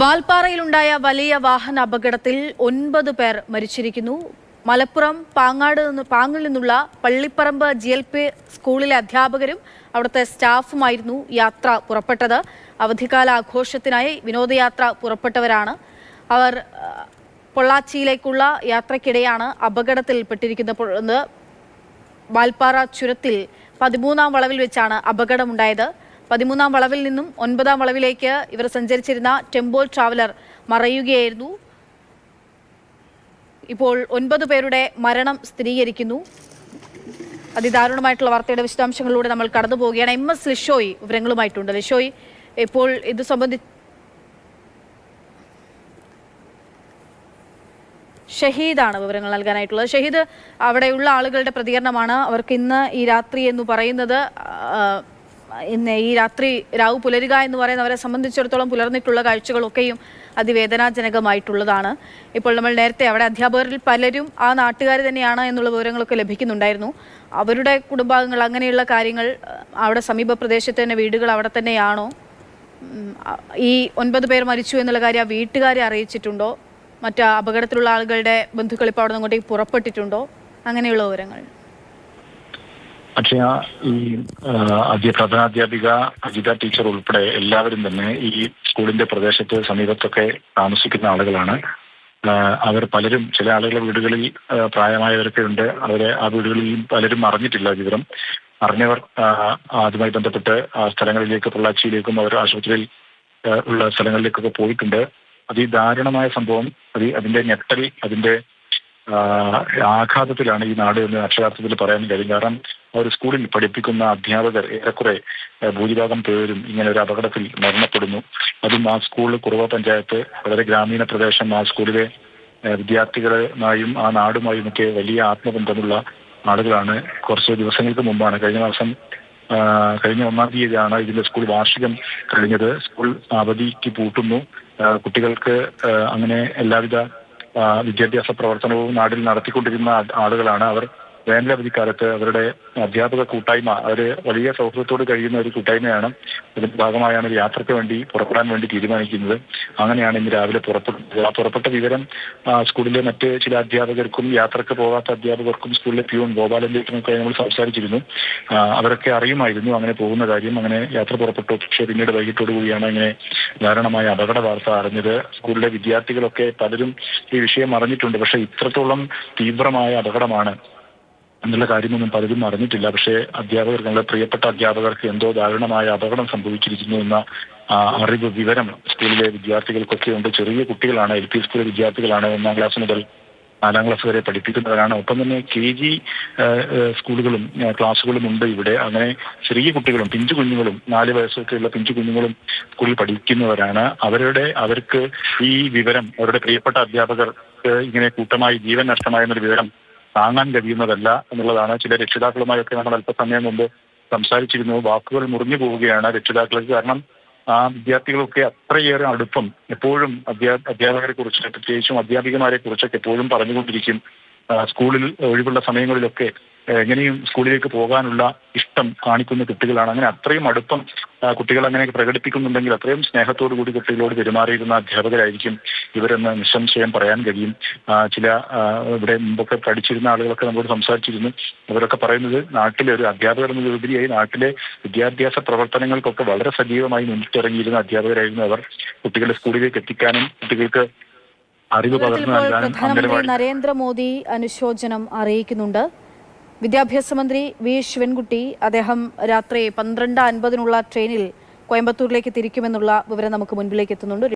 വാൽപ്പാറയിലുണ്ടായ വലിയ വാഹന അപകടത്തിൽ 9 പേർ മരിച്ചിരിക്കുന്നു. മലപ്പുറം പാങ്ങിൽ നിന്നുള്ള പള്ളിപ്പറമ്പ് GLP സ്കൂളിലെ അധ്യാപകരും അവിടുത്തെ സ്റ്റാഫുമായിരുന്നു യാത്ര പുറപ്പെട്ടത്. അവധിക്കാല ആഘോഷത്തിനായി വിനോദയാത്ര പുറപ്പെട്ടവരാണ് അവർ. പൊള്ളാച്ചിയിലേക്കുള്ള യാത്രയ്ക്കിടെയാണ് അപകടത്തിൽപ്പെട്ടിരിക്കുന്നത്. വാൽപ്പാറ ചുരത്തിൽ 13ാം വളവിൽ വെച്ചാണ് അപകടമുണ്ടായത്. 13ാം വളവിൽ നിന്നും 9ാം വളവിലേക്ക് ഇവർ സഞ്ചരിച്ചിരുന്ന ടെമ്പോ ട്രാവലർ മറയുകയായിരുന്നു. ഇപ്പോൾ 9 പേരുടെ മരണം സ്ഥിരീകരിക്കുന്നു. അതിദാരുണമായിട്ടുള്ള വാർത്തയുടെ വിശദാംശങ്ങളിലൂടെ നമ്മൾ കടന്നു പോവുകയാണ്. MS ലിഷോയ് വിവരങ്ങളുമായിട്ടുണ്ട്. ലിഷോയ്, ഇപ്പോൾ ഇത് സംബന്ധിച്ച് ഷഹീദാണ് വിവരങ്ങൾ നൽകാനായിട്ടുള്ളത്. ഷഹീദ്, അവിടെയുള്ള ആളുകളുടെ പ്രതികരണമാണ്. അവർക്ക് ഇന്ന് ഈ രാത്രി എന്ന് പറയുന്നത്, ഇന്ന് ഈ രാത്രി രാവ് പുലരുക എന്ന് പറയുന്നവരെ സംബന്ധിച്ചിടത്തോളം പുലർന്നിട്ടുള്ള കാഴ്ചകളൊക്കെയും അതിവേദനാജനകമായിട്ടുള്ളതാണ്. ഇപ്പോൾ നമ്മൾ നേരത്തെ അവിടെ അധ്യാപകരിൽ പലരും ആ നാട്ടുകാർ തന്നെയാണ് എന്നുള്ള വിവരങ്ങളൊക്കെ ലഭിക്കുന്നുണ്ടായിരുന്നു. അവരുടെ കുടുംബാംഗങ്ങൾ, അങ്ങനെയുള്ള കാര്യങ്ങൾ, അവിടെ സമീപ പ്രദേശത്ത് തന്നെ വീടുകൾ അവിടെ തന്നെയാണോ? ഈ 9 പേർ മരിച്ചു എന്നുള്ള കാര്യം ആ വീട്ടുകാരെ അറിയിച്ചിട്ടുണ്ടോ? മറ്റ് അപകടത്തിലുള്ള ആളുകളുടെ ബന്ധുക്കൾ ഇപ്പോൾ അവിടെ നിന്നോട്ടേക്ക് പുറപ്പെട്ടിട്ടുണ്ടോ? അങ്ങനെയുള്ള വിവരങ്ങൾ. പക്ഷേ ഈ പ്രധാനാധ്യാപിക അജിത ടീച്ചർ ഉൾപ്പെടെ എല്ലാവരും തന്നെ ഈ സ്കൂളിന്റെ പ്രദേശത്ത് സമീപത്തൊക്കെ താമസിക്കുന്ന ആളുകളാണ്. അവർ പലരും, ചില ആളുകളുടെ വീടുകളിൽ പ്രായമായവരൊക്കെ ഉണ്ട്. ആ വീടുകളിൽ പലരും അറിഞ്ഞിട്ടില്ല വിവരം. അറിഞ്ഞവർ അതുമായി ബന്ധപ്പെട്ട് ആ സ്ഥലങ്ങളിലേക്ക്, പൊള്ളാച്ചിയിലേക്കും അവർ ആശുപത്രിയിൽ ഉള്ള സ്ഥലങ്ങളിലേക്കൊക്കെ പോയിട്ടുണ്ട്. അതിദാരുണമായ സംഭവം, അതിന്റെ ഞെട്ടൽ, അതിന്റെ ആഘാതത്തിലാണ് ഈ നാട് എന്ന് അക്ഷരാർത്ഥത്തിൽ പറയാൻ കഴിയും. കാരണം ഒരു സ്കൂളിൽ പഠിപ്പിക്കുന്ന അധ്യാപകർ ഏറെക്കുറെ ഭൂരിഭാഗം പേരും ഇങ്ങനെ ഒരു അപകടത്തിൽ മരണപ്പെടുന്നു. അതും ആ സ്കൂൾ കുറുവ പഞ്ചായത്ത്, വളരെ ഗ്രാമീണ പ്രദേശം. ആ സ്കൂളിലെ വിദ്യാർത്ഥികളുമായും ആ നാടുമായും ഒക്കെ വലിയ ആത്മബന്ധമുള്ള ആളുകളാണ്. കുറച്ച് ദിവസങ്ങൾക്ക് മുമ്പാണ്, കഴിഞ്ഞ 1-ാം തീയതിയാണ് ഇതിന്റെ സ്കൂൾ വാർഷികം കഴിഞ്ഞത്. സ്കൂൾ അവധിക്ക് പൂട്ടുന്നു. കുട്ടികൾക്ക് അങ്ങനെ എല്ലാവിധ വിദ്യാഭ്യാസ പ്രവർത്തനവും നാട്ടിൽ നടത്തിക്കൊണ്ടിരുന്ന ആളുകളാണ് അവർ. വേനലവധിക്കാലത്ത് അവരുടെ അധ്യാപക കൂട്ടായ്മ, അവര് വലിയ സൗഹൃദത്തോട് കഴിയുന്ന ഒരു കൂട്ടായ്മയാണ്. അതിന്റെ ഭാഗമായാണ് യാത്രയ്ക്ക് വേണ്ടി പുറപ്പെടാൻ വേണ്ടി തീരുമാനിക്കുന്നത്. അങ്ങനെയാണ് ഇന്ന് രാവിലെ പുറപ്പെട്ടത്. ആ പുറപ്പെട്ട വിവരം സ്കൂളിലെ മറ്റ് ചില അധ്യാപകർക്കും യാത്രക്ക് പോകാത്ത അധ്യാപകർക്കും സ്കൂളിലെ പ്യൂൺ ഗോപാലന്റെയൊക്കെ നമ്മൾ സംസാരിച്ചിരുന്നു. അവരൊക്കെ അറിയുമായിരുന്നു അങ്ങനെ പോകുന്ന കാര്യം. അങ്ങനെ യാത്ര പുറപ്പെട്ടു. പക്ഷേ പിന്നീട് വൈകിട്ടോടുകൂടിയാണ് ഇങ്ങനെ ദാരുണമായ അപകട വാർത്ത അറിഞ്ഞത്. സ്കൂളിലെ വിദ്യാർത്ഥികളൊക്കെ പലരും ഈ വിഷയം അറിഞ്ഞിട്ടുണ്ട്. പക്ഷെ ഇത്രത്തോളം തീവ്രമായ അപകടമാണ് എന്നുള്ള കാര്യമൊന്നും പലരും അറിഞ്ഞിട്ടില്ല. പക്ഷേ അധ്യാപകർ, നമ്മുടെ പ്രിയപ്പെട്ട അധ്യാപകർക്ക് എന്തോ ദാരുണമായ അപകടം സംഭവിച്ചിരിക്കുന്നു എന്ന അറിവ്, വിവരം സ്കൂളിലെ വിദ്യാർത്ഥികൾക്കൊക്കെ ഉണ്ട്. ചെറിയ കുട്ടികളാണ്, LP സ്കൂളിലെ വിദ്യാർത്ഥികളാണ്. 1-ാം ക്ലാസ് മുതൽ 4-ാം ക്ലാസ് വരെ പഠിപ്പിക്കുന്നവരാണ്. ഒപ്പം തന്നെ KG സ്കൂളുകളും ക്ലാസ്സുകളും ഉണ്ട് ഇവിടെ. അങ്ങനെ ചെറിയ കുട്ടികളും പിഞ്ചു കുഞ്ഞുങ്ങളും, 4 വയസ്സൊക്കെയുള്ള പിഞ്ചു കുഞ്ഞുങ്ങളും സ്കൂളിൽ പഠിക്കുന്നവരാണ്. അവർക്ക് ഈ വിവരം, അവരുടെ പ്രിയപ്പെട്ട അധ്യാപകർക്ക് ഇങ്ങനെ കൂട്ടമായി ജീവൻ നഷ്ടമായെന്നൊരു വിവരം താങ്ങാൻ കഴിയുന്നതല്ല എന്നുള്ളതാണ്. ചില രക്ഷിതാക്കളുമായൊക്കെ നമ്മൾ അല്പസമയം മുമ്പ് സംസാരിച്ചിരുന്നു. വാക്കുകൾ മുറിഞ്ഞു പോവുകയാണ് രക്ഷിതാക്കൾക്ക്. കാരണം ആ വിദ്യാർത്ഥികളൊക്കെ അത്രയേറെ അടുപ്പം എപ്പോഴും അധ്യാപകരെ കുറിച്ച്, പ്രത്യേകിച്ചും അധ്യാപികമാരെ കുറിച്ചൊക്കെ എപ്പോഴും പറഞ്ഞുകൊണ്ടിരിക്കും. സ്കൂളിൽ ഒഴിവുള്ള സമയങ്ങളിലൊക്കെ എങ്ങനെയും സ്കൂളിലേക്ക് പോകാനുള്ള ഇഷ്ടം കാണിക്കുന്ന കുട്ടികളാണ്. അങ്ങനെ അത്രയും അടുപ്പം കുട്ടികൾ അങ്ങനെ പ്രകടിപ്പിക്കുന്നുണ്ടെങ്കിൽ അത്രയും സ്നേഹത്തോടു കൂടി കുട്ടികളോട് പെരുമാറിയിരുന്ന അധ്യാപകരായിരിക്കും ഇവരെന്ന് നിസ്സംശയം പറയാൻ കഴിയും. ചില ഇവിടെ മുമ്പൊക്കെ പഠിച്ചിരുന്ന ആളുകളൊക്കെ നമ്മളോട് സംസാരിച്ചിരുന്നു. അവരൊക്കെ പറയുന്നത് നാട്ടിലെ ഒരു അധ്യാപകർ എന്നതിലുപരിയായി നാട്ടിലെ വിദ്യാഭ്യാസ പ്രവർത്തനങ്ങൾക്കൊക്കെ വളരെ സജീവമായി മുന്നിട്ടിറങ്ങിയിരുന്ന അധ്യാപകരായിരുന്നു അവർ. കുട്ടികളെ സ്കൂളിലേക്ക് എത്തിക്കാനും കുട്ടികൾക്ക് അറിവ് പകർന്നു നൽകാനും. പ്രധാനമന്ത്രി നരേന്ദ്രമോദി അനുശോചനം അറിയിക്കുന്നുണ്ട്. വിദ്യാഭ്യാസ മന്ത്രി V ശിവൻകുട്ടി, അദ്ദേഹം രാത്രി 12:50 ട്രെയിനിൽ കോയമ്പത്തൂരിലേക്ക് തിരിക്കുമെന്നുള്ള വിവരം നമുക്ക് മുൻപിലേക്ക് എത്തുന്നുണ്ട്.